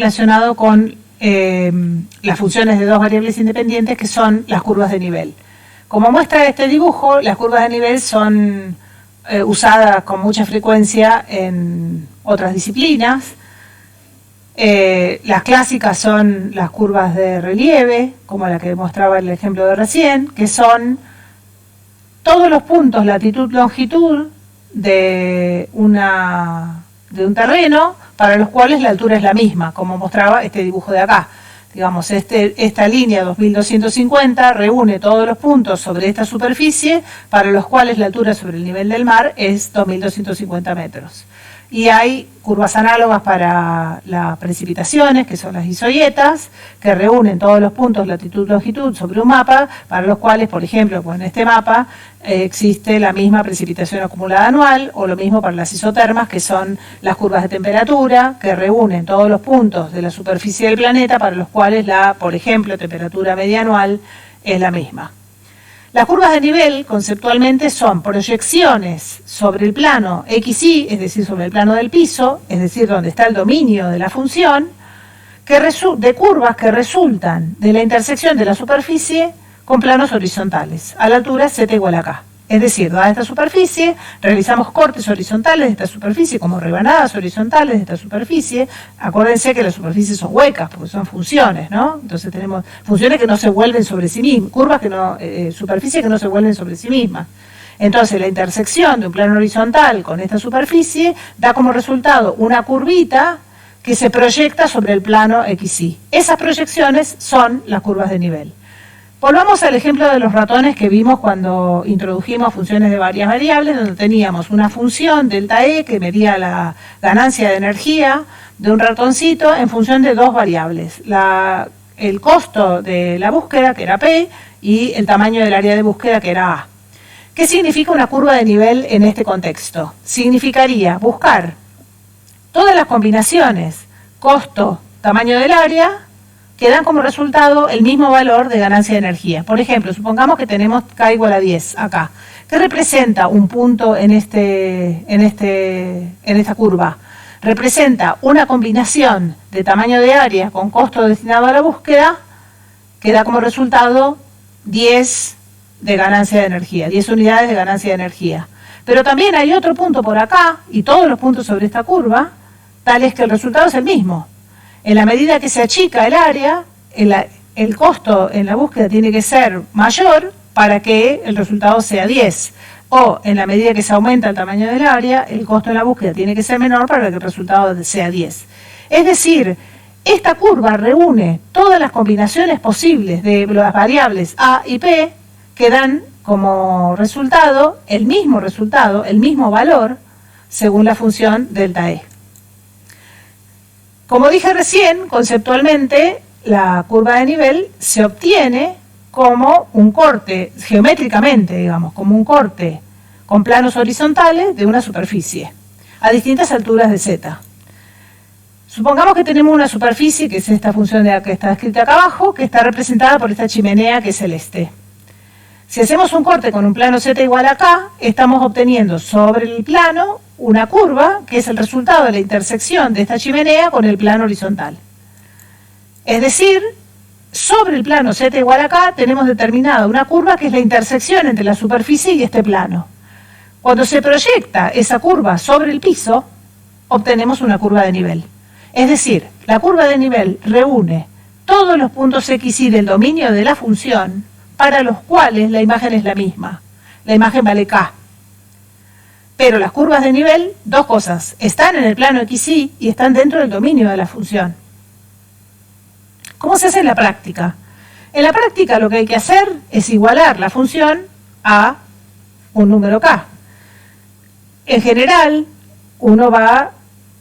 relacionado con las funciones de dos variables independientes que son las curvas de nivel. Como muestra este dibujo, las curvas de nivel son usadas con mucha frecuencia en otras disciplinas. Las clásicas son las curvas de relieve, como la que mostraba el ejemplo de recién, que son todos los puntos latitud-longitud de un terreno para los cuales la altura es la misma, como mostraba este dibujo de acá. Digamos, esta línea 2250 reúne todos los puntos sobre esta superficie para los cuales la altura sobre el nivel del mar es 2250 metros. Y hay curvas análogas para las precipitaciones, que son las isoietas, que reúnen todos los puntos latitud-longitud sobre un mapa, para los cuales, por ejemplo, pues en este mapa existe la misma precipitación acumulada anual, o lo mismo para las isotermas, que son las curvas de temperatura, que reúnen todos los puntos de la superficie del planeta, para los cuales la, por ejemplo, temperatura media anual es la misma. Las curvas de nivel, conceptualmente, son proyecciones sobre el plano XY, es decir, sobre el plano del piso, es decir, donde está el dominio de la función, de curvas que resultan de la intersección de la superficie con planos horizontales, a la altura z igual a k. Es decir, dada esta superficie, realizamos cortes horizontales de esta superficie, como rebanadas horizontales de esta superficie. Acuérdense que las superficies son huecas, porque son funciones, ¿no? Entonces tenemos funciones que no se vuelven sobre sí mismas, curvas que no, superficies que no se vuelven sobre sí mismas. Entonces la intersección de un plano horizontal con esta superficie da como resultado una curvita que se proyecta sobre el plano XY. Esas proyecciones son las curvas de nivel. Volvamos al ejemplo de los ratones que vimos cuando introdujimos funciones de varias variables, donde teníamos una función delta E que medía la ganancia de energía de un ratoncito en función de dos variables, el costo de la búsqueda, que era P, y el tamaño del área de búsqueda, que era A. ¿Qué significa una curva de nivel en este contexto? Significaría buscar todas las combinaciones costo, tamaño del área, que dan como resultado el mismo valor de ganancia de energía. Por ejemplo, supongamos que tenemos K igual a 10 acá. ¿Qué representa un punto en esta curva? Representa una combinación de tamaño de área con costo destinado a la búsqueda que da como resultado 10 de ganancia de energía, 10 unidades de ganancia de energía. Pero también hay otro punto por acá, y todos los puntos sobre esta curva, tales que el resultado es el mismo. En la medida que se achica el área, el costo en la búsqueda tiene que ser mayor para que el resultado sea 10. O en la medida que se aumenta el tamaño del área, el costo en la búsqueda tiene que ser menor para que el resultado sea 10. Es decir, esta curva reúne todas las combinaciones posibles de las variables A y P que dan como resultado, el mismo valor, según la función delta E. Como dije recién, conceptualmente, la curva de nivel se obtiene como un corte, geométricamente, digamos, como un corte con planos horizontales de una superficie, a distintas alturas de z. Supongamos que tenemos una superficie, que es esta función que está escrita acá abajo, que está representada por esta chimenea que es celeste. Si hacemos un corte con un plano z igual a k, estamos obteniendo sobre el plano una curva que es el resultado de la intersección de esta chimenea con el plano horizontal. Es decir, sobre el plano z igual a k tenemos determinada una curva que es la intersección entre la superficie y este plano. Cuando se proyecta esa curva sobre el piso, obtenemos una curva de nivel. Es decir, la curva de nivel reúne todos los puntos x y del dominio de la función para los cuales la imagen es la misma. La imagen vale k. Pero las curvas de nivel, dos cosas, están en el plano XY y están dentro del dominio de la función. ¿Cómo se hace en la práctica? En la práctica lo que hay que hacer es igualar la función a un número k. En general, uno va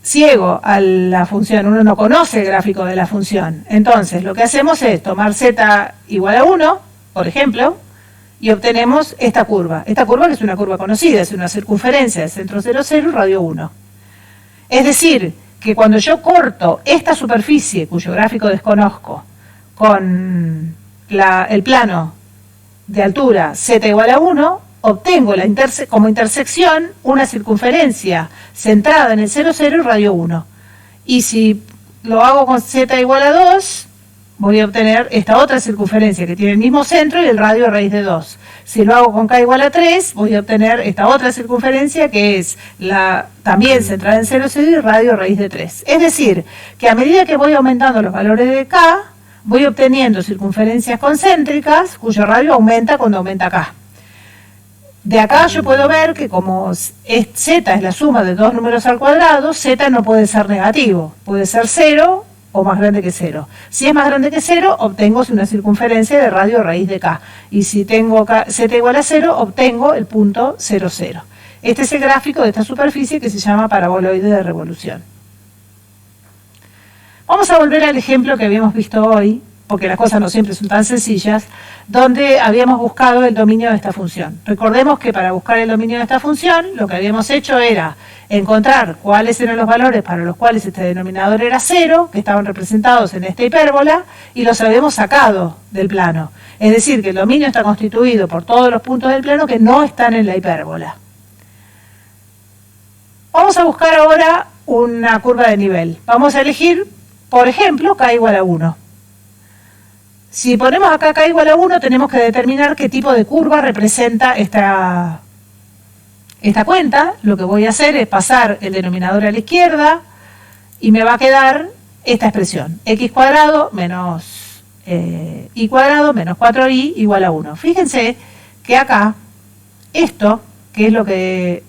ciego a la función, uno no conoce el gráfico de la función. Entonces, lo que hacemos es tomar z igual a 1, por ejemplo, y obtenemos esta curva. Esta curva que es una curva conocida, es una circunferencia de centro 0, 0 y radio 1. Es decir, que cuando yo corto esta superficie, cuyo gráfico desconozco, con el plano de altura z igual a 1, obtengo como intersección una circunferencia centrada en el 0, 0 y radio 1. Y si lo hago con z igual a 2, voy a obtener esta otra circunferencia que tiene el mismo centro y el radio raíz de 2. Si lo hago con k igual a 3, voy a obtener esta otra circunferencia que es también centrada en 0, 0 y radio raíz de 3. Es decir, que a medida que voy aumentando los valores de k, voy obteniendo circunferencias concéntricas cuyo radio aumenta cuando aumenta k. De acá yo puedo ver que como z es la suma de dos números al cuadrado, z no puede ser negativo, puede ser 0 o más grande que 0. Si es más grande que 0, obtengo una circunferencia de radio raíz de k. Y si tengo z igual a 0, obtengo el punto 0, 0. Este es el gráfico de esta superficie que se llama paraboloide de revolución. Vamos a volver al ejemplo que habíamos visto hoy, porque las cosas no siempre son tan sencillas, donde habíamos buscado el dominio de esta función. Recordemos que para buscar el dominio de esta función, lo que habíamos hecho era encontrar cuáles eran los valores para los cuales este denominador era 0, que estaban representados en esta hipérbola, y los habíamos sacado del plano. Es decir, que el dominio está constituido por todos los puntos del plano que no están en la hipérbola. Vamos a buscar ahora una curva de nivel. Vamos a elegir, por ejemplo, k igual a 1. Si ponemos acá k igual a 1, tenemos que determinar qué tipo de curva representa esta cuenta. Lo que voy a hacer es pasar el denominador a la izquierda y me va a quedar esta expresión, x cuadrado menos y cuadrado menos 4y igual a 1. Fíjense que acá, esto, que es lo que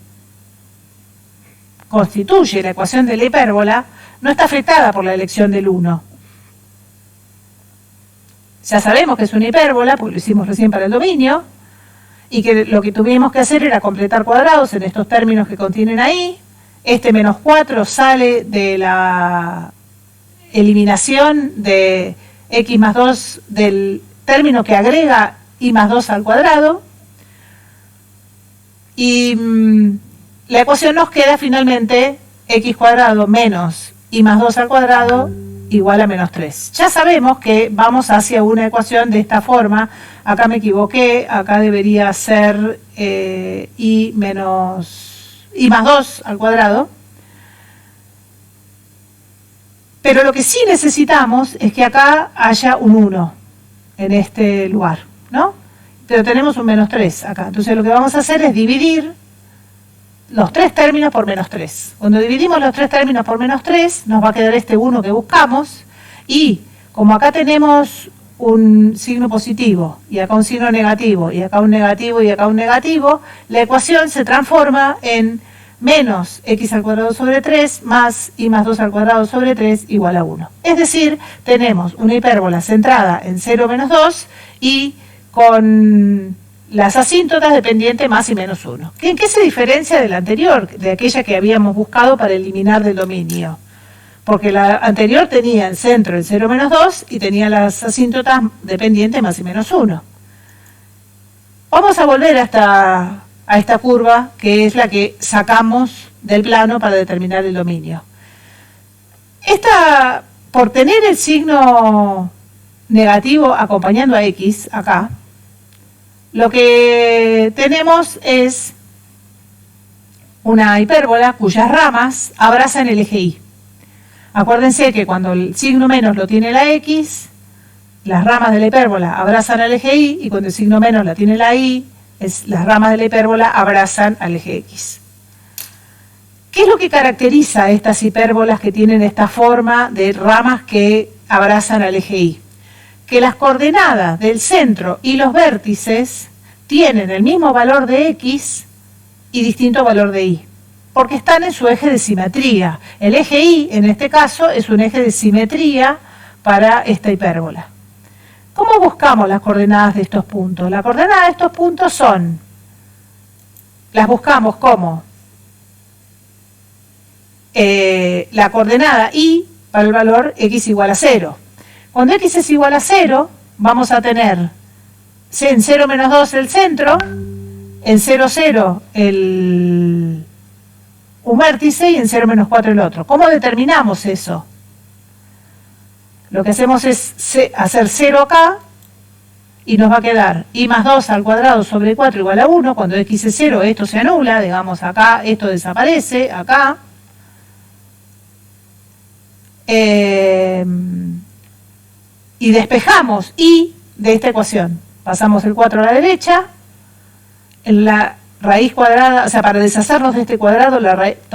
constituye la ecuación de la hipérbola, no está afectada por la elección del 1. Ya sabemos que es una hipérbola, porque lo hicimos recién para el dominio, y que lo que tuvimos que hacer era completar cuadrados en estos términos que contienen ahí. Este menos 4 sale de la eliminación de x más 2 del término que agrega y más 2 al cuadrado. Y la ecuación nos queda finalmente x cuadrado menos y más 2 al cuadrado igual a menos 3. Ya sabemos que vamos hacia una ecuación de esta forma. Acá me equivoqué, acá debería ser y más 2 al cuadrado. Pero lo que sí necesitamos es que acá haya un 1 en este lugar, ¿no? Pero tenemos un menos 3 acá. Entonces lo que vamos a hacer es dividir los tres términos por menos 3. Cuando dividimos los tres términos por menos 3, nos va a quedar este 1 que buscamos, y como acá tenemos un signo positivo, y acá un signo negativo, y acá un negativo, y acá un negativo, la ecuación se transforma en menos x al cuadrado sobre 3 más y más 2 al cuadrado sobre 3 igual a 1. Es decir, tenemos una hipérbola centrada en 0 menos 2 y con las asíntotas de pendiente más y menos 1. ¿En qué se diferencia de la anterior, de aquella que habíamos buscado para eliminar del dominio? Porque la anterior tenía el centro en 0 menos 2 y tenía las asíntotas de pendiente más y menos 1. Vamos a volver a esta curva, que es la que sacamos del plano para determinar el dominio. Esta, por tener el signo negativo acompañando a x acá, lo que tenemos es una hipérbola cuyas ramas abrazan el eje y. Acuérdense que cuando el signo menos lo tiene la x, las ramas de la hipérbola abrazan al eje y cuando el signo menos la tiene la y, las ramas de la hipérbola abrazan al eje x. ¿Qué es lo que caracteriza a estas hipérbolas que tienen esta forma de ramas que abrazan al eje y? Que las coordenadas del centro y los vértices tienen el mismo valor de x y distinto valor de y, porque están en su eje de simetría. El eje y, en este caso, es un eje de simetría para esta hipérbola. ¿Cómo buscamos las coordenadas de estos puntos? Las coordenadas de estos puntos las buscamos como la coordenada y para el valor x igual a 0. Cuando x es igual a 0, vamos a tener en 0 menos 2 el centro, en 0, 0 un vértice y en 0 menos 4 el otro. ¿Cómo determinamos eso? Lo que hacemos es hacer 0 acá y nos va a quedar y más 2 al cuadrado sobre 4 igual a 1. Cuando x es 0 esto se anula, digamos acá esto desaparece, acá. y despejamos y de esta ecuación. Pasamos el 4 a la derecha, en la raíz cuadrada, o sea, para deshacernos de este cuadrado,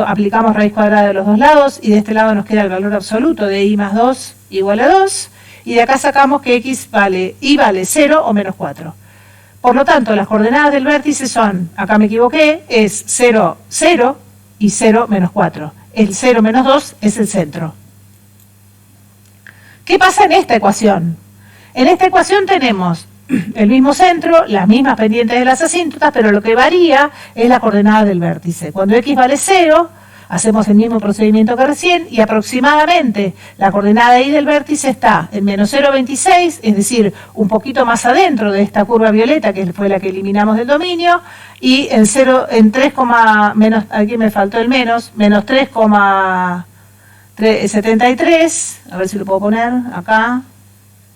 aplicamos raíz cuadrada de los dos lados, y de este lado nos queda el valor absoluto de i más 2 igual a 2, y de acá sacamos que x vale 0 o menos 4. Por lo tanto, las coordenadas del vértice son, acá me equivoqué, es 0, 0 y 0, menos 4. El 0 menos 2 es el centro. ¿Qué pasa en esta ecuación? En esta ecuación tenemos el mismo centro, las mismas pendientes de las asíntotas, pero lo que varía es la coordenada del vértice. Cuando x vale 0, hacemos el mismo procedimiento que recién, y aproximadamente la coordenada y del vértice está en menos 0,26, es decir, un poquito más adentro de esta curva violeta, que fue la que eliminamos del dominio, y en 3, menos, aquí me faltó el menos 3,73, a ver si lo puedo poner acá,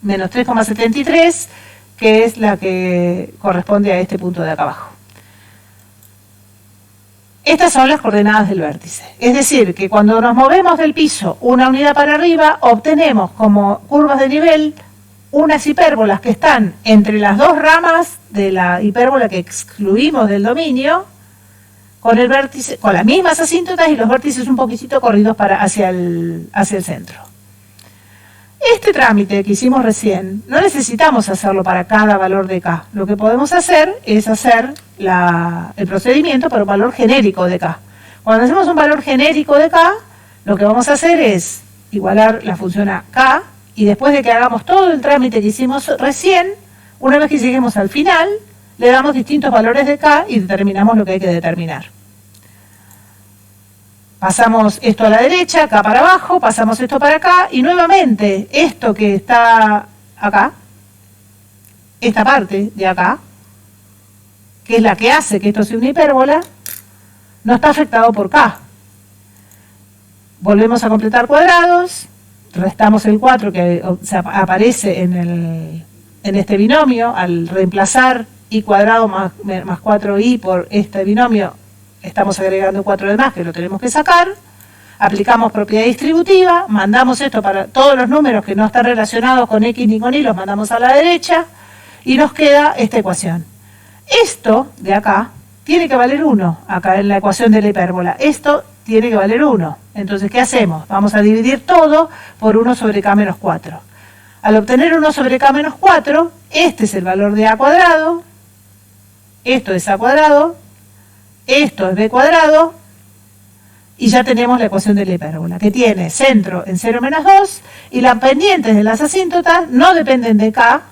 menos 3,73, que es la que corresponde a este punto de acá abajo. Estas son las coordenadas del vértice. Es decir, que cuando nos movemos del piso una unidad para arriba, obtenemos como curvas de nivel unas hipérbolas que están entre las dos ramas de la hipérbola que excluimos del dominio, con el vértice, con las mismas asíntotas y los vértices un poquitito corridos hacia el centro. Este trámite que hicimos recién, no necesitamos hacerlo para cada valor de K. Lo que podemos hacer es hacer el procedimiento para un valor genérico de K. Cuando hacemos un valor genérico de K, lo que vamos a hacer es igualar la función a K, y después de que hagamos todo el trámite que hicimos recién, una vez que lleguemos al final, le damos distintos valores de K y determinamos lo que hay que determinar. Pasamos esto a la derecha, acá para abajo, pasamos esto para acá, y nuevamente esto que está acá, esta parte de acá, que es la que hace que esto sea una hipérbola, no está afectado por K. Volvemos a completar cuadrados, restamos el 4 que aparece en este binomio, al reemplazar i cuadrado más 4i por este binomio, estamos agregando 4 de más que lo tenemos que sacar, aplicamos propiedad distributiva, mandamos esto para todos los números que no están relacionados con x ni con y, los mandamos a la derecha, y nos queda esta ecuación. Esto de acá tiene que valer 1, acá en la ecuación de la hipérbola, esto tiene que valer 1. Entonces, ¿qué hacemos? Vamos a dividir todo por 1 sobre k menos 4. Al obtener 1 sobre k menos 4, este es el valor de a cuadrado, esto es a cuadrado, esto es b cuadrado, y ya tenemos la ecuación de la hipérbola, que tiene centro en 0 menos 2, y las pendientes de las asíntotas no dependen de k,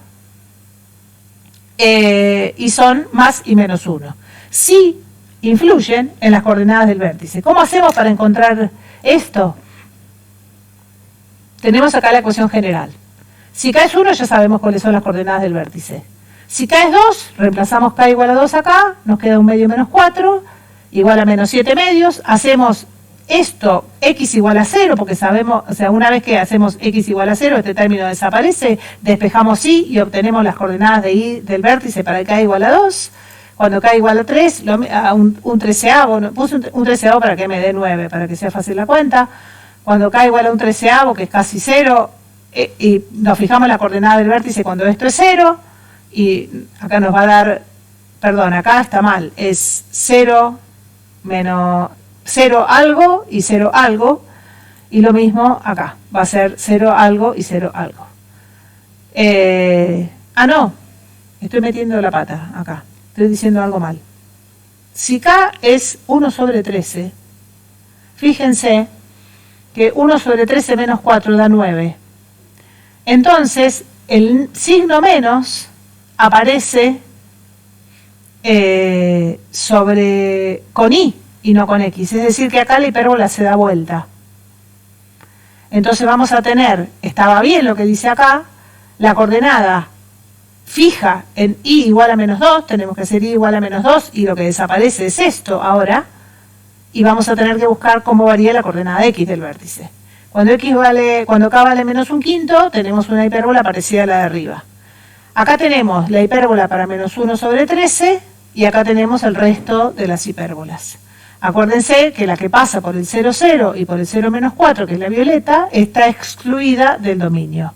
y son más y menos 1. Sí influyen en las coordenadas del vértice. ¿Cómo hacemos para encontrar esto? Tenemos acá la ecuación general. Si k es 1, ya sabemos cuáles son las coordenadas del vértice. Si k es 2, reemplazamos k igual a 2 acá, nos queda 1 medio menos 4, igual a menos 7 medios, hacemos esto, x igual a 0, porque sabemos, o sea, una vez que hacemos x igual a 0, este término desaparece, despejamos y obtenemos las coordenadas de y del vértice para k igual a 2, cuando k igual a 3, a un treceavo, puse un treceavo para que me dé 9, para que sea fácil la cuenta, cuando k igual a un treceavo, que es casi 0, y nos fijamos la coordenada del vértice cuando esto es 0, y acá nos va a dar, perdón, acá está mal, es 0 menos 0 algo y 0 algo, y lo mismo acá, va a ser 0 algo y 0 algo. No, estoy metiendo la pata acá, estoy diciendo algo mal. Si k es 1 sobre 13, fíjense que 1 sobre 13 menos 4 da 9. Entonces, el signo menos aparece con i y no con x, es decir que acá la hipérbola se da vuelta. Entonces vamos a tener, estaba bien lo que dice acá, la coordenada fija en i igual a menos 2, tenemos que hacer i igual a menos 2 y lo que desaparece es esto ahora, y vamos a tener que buscar cómo varía la coordenada x del vértice. Cuando k vale menos un quinto, tenemos una hipérbola parecida a la de arriba. Acá tenemos la hipérbola para menos 1 sobre 13 y acá tenemos el resto de las hipérbolas. Acuérdense que la que pasa por el 0, 0 y por el 0 menos 4, que es la violeta, está excluida del dominio.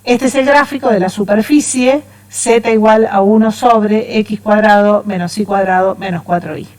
Este es el gráfico de la superficie z igual a 1 sobre x cuadrado menos y cuadrado menos 4i.